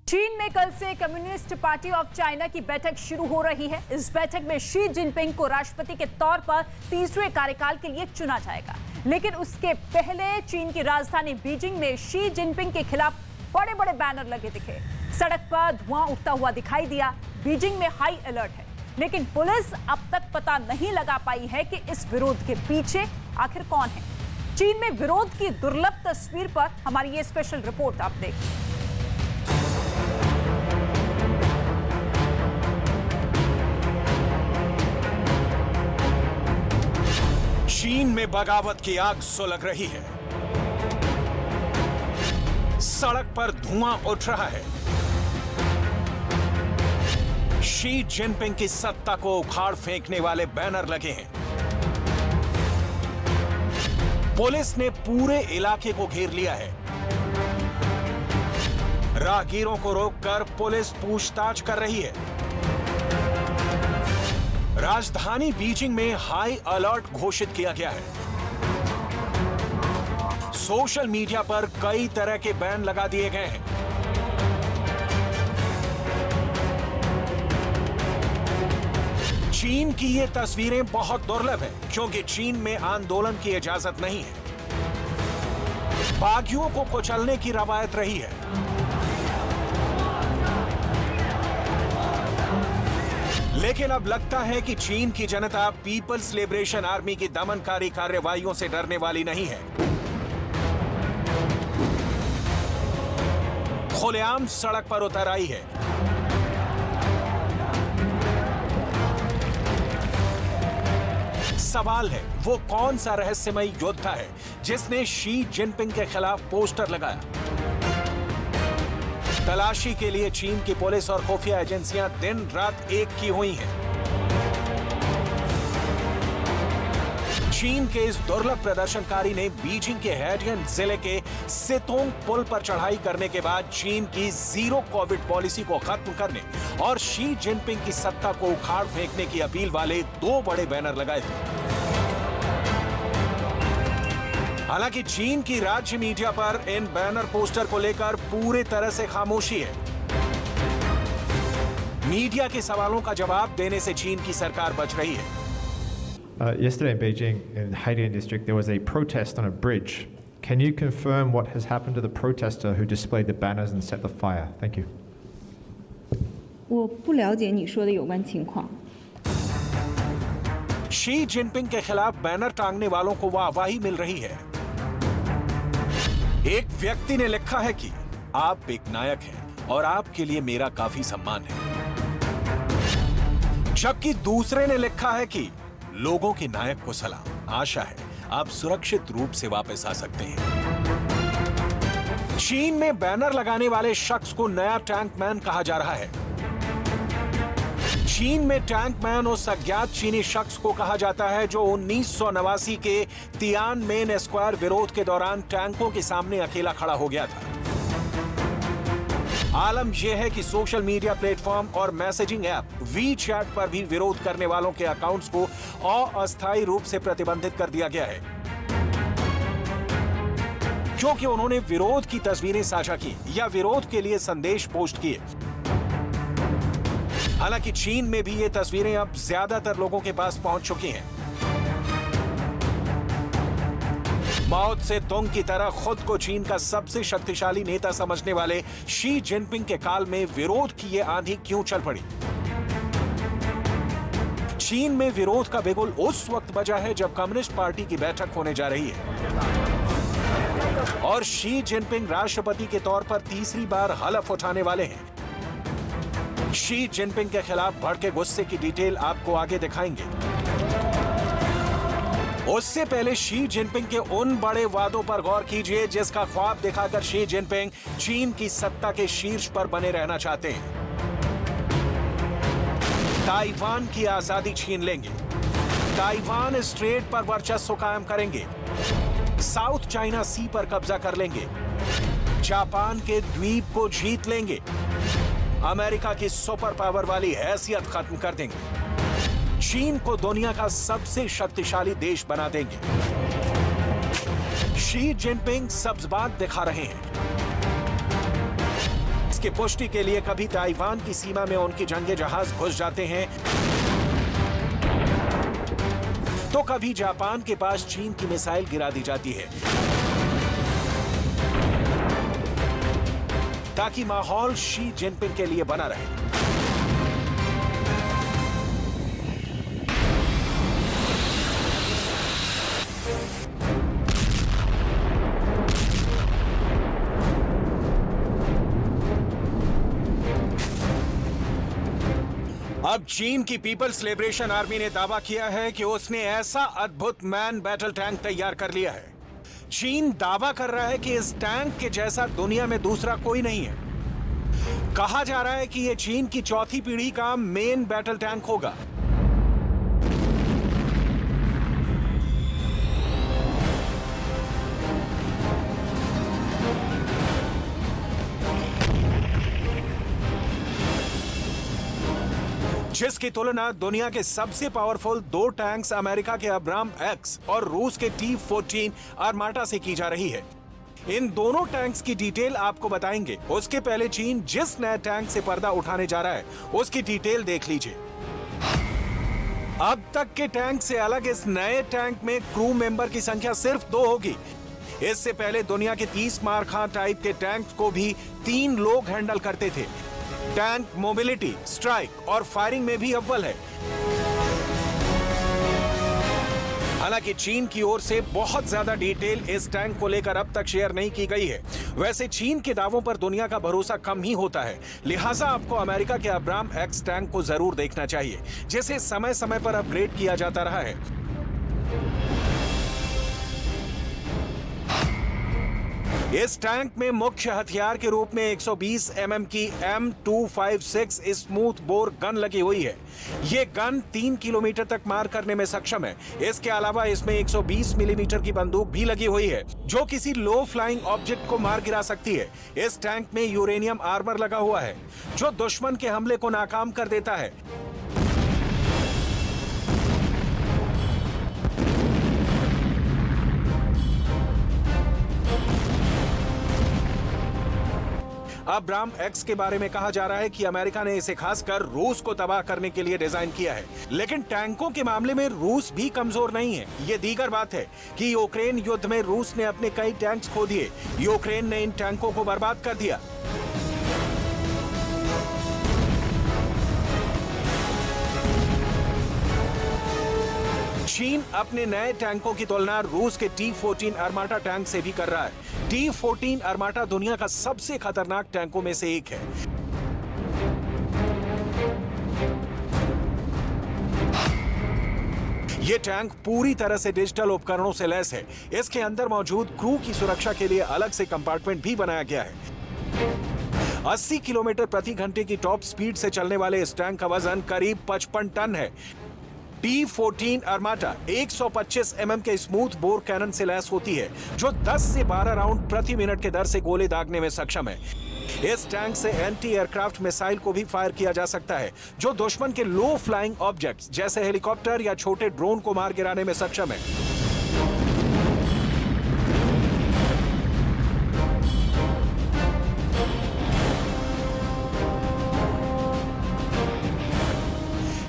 चीन में कल से कम्युनिस्ट पार्टी ऑफ चाइना की बैठक शुरू हो रही है। इस बैठक में शी जिनपिंग को राष्ट्रपति के तौर पर तीसरे कार्यकाल के लिए चुना जाएगा। लेकिन उसके पहले चीन की राजधानी बीजिंग में शी जिनपिंग के खिलाफ बड़े बड़े बैनर लगे दिखे। सड़क पर धुआं उठता हुआ दिखाई दिया। बीजिंग में हाई अलर्ट है, लेकिन पुलिस अब तक पता नहीं लगा पाई है कि इस विरोध के पीछे आखिर कौन है। चीन में विरोध की दुर्लभ तस्वीर पर हमारी ये स्पेशल रिपोर्ट आप देखिए। चीन में बगावत की आग सुलग रही है। सड़क पर धुआं उठ रहा है। शी जिनपिंग की सत्ता को उखाड़ फेंकने वाले बैनर लगे हैं। पुलिस ने पूरे इलाके को घेर लिया है। राहगीरों को रोककर पुलिस पूछताछ कर रही है। राजधानी बीजिंग में हाई अलर्ट घोषित किया गया है। सोशल मीडिया पर कई तरह के बैन लगा दिए गए हैं। चीन की ये तस्वीरें बहुत दुर्लभ है, क्योंकि चीन में आंदोलन की इजाजत नहीं है। बागियों को कुचलने की रवायत रही है। लेकिन अब लगता है कि चीन की जनता पीपल्स लिबरेशन आर्मी की दमनकारी कार्रवाइयों से डरने वाली नहीं है। खुलेआम सड़क पर उतर आई है। सवाल है, वो कौन सा रहस्यमयी योद्धा है जिसने शी जिनपिंग के खिलाफ पोस्टर लगाया। तलाशी के लिए चीन की पुलिस और खुफिया एजेंसियां दिन रात एक की हुई हैं। चीन के इस दुर्लभ प्रदर्शनकारी ने बीजिंग के हेजियन जिले के सितोंग पुल पर चढ़ाई करने के बाद चीन की जीरो कोविड पॉलिसी को खत्म करने और शी जिनपिंग की सत्ता को उखाड़ फेंकने की अपील वाले दो बड़े बैनर लगाए थे। हालांकि चीन की राज्य मीडिया पर इन बैनर पोस्टर को लेकर पूरी तरह से खामोशी है। मीडिया के सवालों का जवाब देने से चीन की सरकार बच रही है। Yesterday in Beijing, in Haidian district, there was a protest on a bridge. Can you confirm what has happened to the protester who displayed the banners and set the fire? Thank you. 我不了解你说的有关情况。 Xi Jinping के खिलाफ banner टांगने वालों को वाहवाही मिल रही है। एक व्यक्ति ने लिखा है कि आप एक नायक हैं और आपके लिए मेरा काफी सम्मान है, जबकि दूसरे ने लिखा है कि लोगों के नायक को सलाम, आशा है आप सुरक्षित रूप से वापस आ सकते हैं। चीन में बैनर लगाने वाले शख्स को नया टैंक मैन कहा जा रहा है। चीन में टैंक मैन उस अज्ञात चीनी शख्स को कहा जाता है जो 1989 के तियानमेन स्क्वायर विरोध के दौरान टैंकों के सामने अकेला खड़ा हो गया था। आलम यह है कि सोशल मीडिया प्लेटफॉर्म और मैसेजिंग ऐप वीचैट पर भी विरोध करने वालों के अकाउंट्स को अस्थायी रूप से प्रतिबंधित कर दिया गया है, क्योंकि उन्होंने विरोध की तस्वीरें साझा की या विरोध के लिए संदेश पोस्ट किए। हालांकि चीन में भी ये तस्वीरें अब ज्यादातर लोगों के पास पहुंच चुकी हैं। माओ त्से तुंग की तरह खुद को चीन का सबसे शक्तिशाली नेता समझने वाले शी जिनपिंग के काल में विरोध की ये आंधी क्यों चल पड़ी। चीन में विरोध का बिगुल उस वक्त बजा है जब कम्युनिस्ट पार्टी की बैठक होने जा रही है और शी जिनपिंग राष्ट्रपति के तौर पर तीसरी बार हलफ उठाने वाले हैं। शी जिनपिंग के खिलाफ भड़के गुस्से की डिटेल आपको आगे दिखाएंगे। उससे पहले शी जिनपिंग के उन बड़े वादों पर गौर कीजिए जिसका ख्वाब दिखाकर शी जिनपिंग चीन की सत्ता के शीर्ष पर बने रहना चाहते हैं। ताइवान की आजादी छीन लेंगे, ताइवान स्ट्रेट पर वर्चस्व कायम करेंगे, साउथ चाइना सी पर कब्जा कर लेंगे, जापान के द्वीप को जीत लेंगे, अमेरिका की सुपर पावर वाली हैसियत खत्म कर देंगे, चीन को दुनिया का सबसे शक्तिशाली देश बना देंगे। शी जिनपिंग सब्ज बाग दिखा रहे हैं। इसकी पुष्टि के लिए कभी ताइवान की सीमा में उनकी जंगी जहाज घुस जाते हैं, तो कभी जापान के पास चीन की मिसाइल गिरा दी जाती है, ताकि माहौल शी जिनपिंग के लिए बना रहे। अब चीन की पीपल्स लिबरेशन आर्मी ने दावा किया है कि उसने ऐसा अद्भुत मैन बैटल टैंक तैयार कर लिया है। चीन दावा कर रहा है कि इस टैंक के जैसा दुनिया में दूसरा कोई नहीं है। कहा जा रहा है कि यह चीन की चौथी पीढ़ी का मेन बैटल टैंक होगा। जिसकी तुलना दुनिया के सबसे पावरफुल दो टैंक्स अमेरिका के अब्राम एक्स और रूस के T-14 आर्माटा से की जा रही है। इन दोनों टैंक्स की डिटेल आपको बताएंगे। उसके पहले चीन जिस नए टैंक से पर्दा उठाने जा रहा है उसकी डिटेल देख लीजिए। अब तक के टैंक से अलग इस नए टैंक में क्रू मेंबर की संख्या सिर्फ 2 होगी। इससे पहले दुनिया के 30 मारखां टाइप के टैंक को भी 3 लोग हैंडल करते थे। टैंक मोबिलिटी, स्ट्राइक और फायरिंग में भी अव्वल है। हालांकि चीन की ओर से बहुत ज्यादा डिटेल इस टैंक को लेकर अब तक शेयर नहीं की गई है। वैसे चीन के दावों पर दुनिया का भरोसा कम ही होता है, लिहाजा आपको अमेरिका के अब्राम एक्स टैंक को जरूर देखना चाहिए, जिसे समय समय पर अपग्रेड किया जाता रहा है। इस टैंक में मुख्य हथियार के रूप में 120 mm की M256 स्मूथ बोर गन लगी हुई है। ये गन 3 किलोमीटर तक मार करने में सक्षम है। इसके अलावा इसमें 120 मिलीमीटर की बंदूक भी लगी हुई है, जो किसी लो फ्लाइंग ऑब्जेक्ट को मार गिरा सकती है। इस टैंक में यूरेनियम आर्मर लगा हुआ है, जो दुश्मन के हमले को नाकाम कर देता है। अब्राम एक्स के बारे में कहा जा रहा है कि अमेरिका ने इसे खासकर रूस को तबाह करने के लिए डिजाइन किया है। लेकिन टैंकों के मामले में रूस भी कमजोर नहीं है। ये दीगर बात है कि यूक्रेन युद्ध में रूस ने अपने कई टैंक्स खो दिए। यूक्रेन ने इन टैंकों को बर्बाद कर दिया। चीन अपने नए टैंकों की तुलना रूस के T-14 आर्माटा टैंक से भी कर रहा है। T-14 आर्माटा दुनिया का सबसे खतरनाक टैंकों में से एक है। ये टैंक पूरी तरह से डिजिटल उपकरणों से लैस है। इसके अंदर मौजूद क्रू की सुरक्षा के लिए अलग से कंपार्टमेंट भी बनाया गया है। 80 किलोमीटर प्रति घंटे की टॉप स्पीड से चलने वाले इस टैंक का वजन करीब 55 टन है। T-14 आर्माटा 125 mm के स्मूथ बोर कैनन से लैस होती है, जो 10 से 12 राउंड प्रति मिनट के दर से गोले दागने में सक्षम है। इस टैंक से एंटी एयरक्राफ्ट मिसाइल को भी फायर किया जा सकता है, जो दुश्मन के लो फ्लाइंग ऑब्जेक्ट्स जैसे हेलीकॉप्टर या छोटे ड्रोन को मार गिराने में सक्षम है।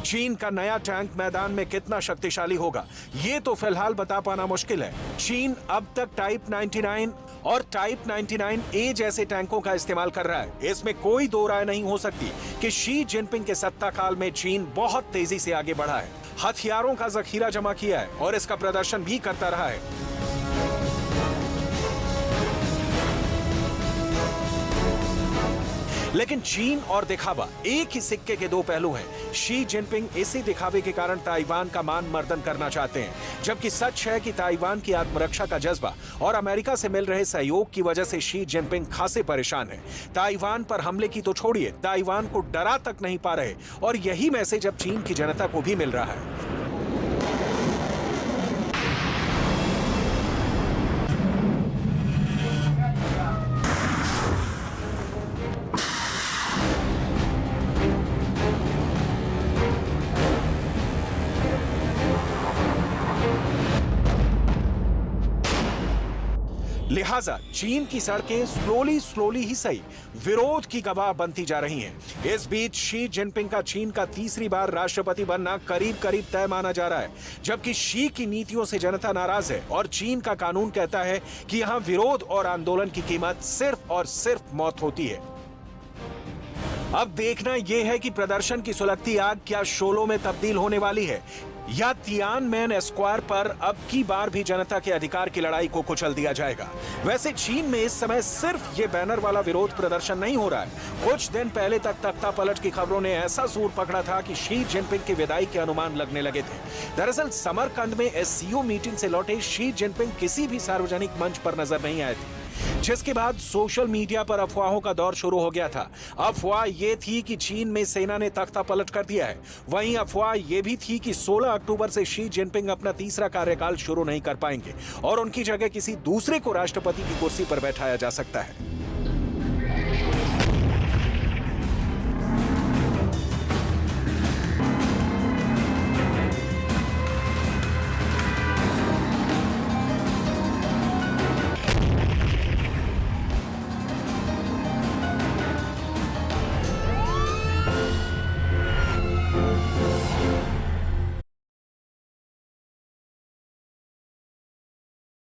चीन का नया टैंक मैदान में कितना शक्तिशाली होगा, ये तो फिलहाल बता पाना मुश्किल है। चीन अब तक टाइप 99 और टाइप 99A जैसे टैंकों का इस्तेमाल कर रहा है। इसमें कोई दो राय नहीं हो सकती कि शी जिनपिंग के सत्ता काल में चीन बहुत तेजी से आगे बढ़ा है, हथियारों का जखीरा जमा किया है और इसका प्रदर्शन भी करता रहा है। लेकिन चीन और दिखावा एक ही सिक्के के दो पहलू हैं। शी जिनपिंग इसी दिखावे के कारण ताइवान का मान मर्दन करना चाहते हैं, जबकि सच है कि ताइवान की आत्मरक्षा का जज्बा और अमेरिका से मिल रहे सहयोग की वजह से शी जिनपिंग खासे परेशान हैं। ताइवान पर हमले की तो छोड़िए, ताइवान को डरा तक नहीं पा रहे, और यही मैसेज अब चीन की जनता को भी मिल रहा है। लिहाजा चीन की सड़कें स्लोली ही सही विरोध की गवाह बनती जा रही हैं। इस बीच शी जिनपिंग का चीन का तीसरी बार राष्ट्रपति बनना करीब तय माना जा रहा है, जबकि शी की नीतियों से जनता नाराज है और चीन का कानून कहता है कि यहां विरोध और आंदोलन की कीमत सिर्फ और सिर्फ मौत होती है। अब देखना यह है कि प्रदर्शन की सुलगती आग क्या शोलों में तब्दील होने वाली है या तियानमेन स्क्वायर पर अब की बार भी जनता के अधिकार की लड़ाई को कुचल दिया जाएगा। वैसे चीन में इस समय सिर्फ ये बैनर वाला विरोध प्रदर्शन नहीं हो रहा है। कुछ दिन पहले तक तख्ता पलट की खबरों ने ऐसा जोर पकड़ा था कि शी जिनपिंग की विदाई के अनुमान लगने लगे थे। दरअसल समरकंद में एससीओ मीटिंग से लौटे शी जिनपिंग किसी भी सार्वजनिक मंच पर नजर नहीं आए थे, जिसके बाद सोशल मीडिया पर अफवाहों का दौर शुरू हो गया था। अफवाह ये थी कि चीन में सेना ने तख्ता पलट कर दिया है। वहीं अफवाह ये भी थी कि 16 अक्टूबर से शी जिनपिंग अपना तीसरा कार्यकाल शुरू नहीं कर पाएंगे और उनकी जगह किसी दूसरे को राष्ट्रपति की कुर्सी पर बैठाया जा सकता है।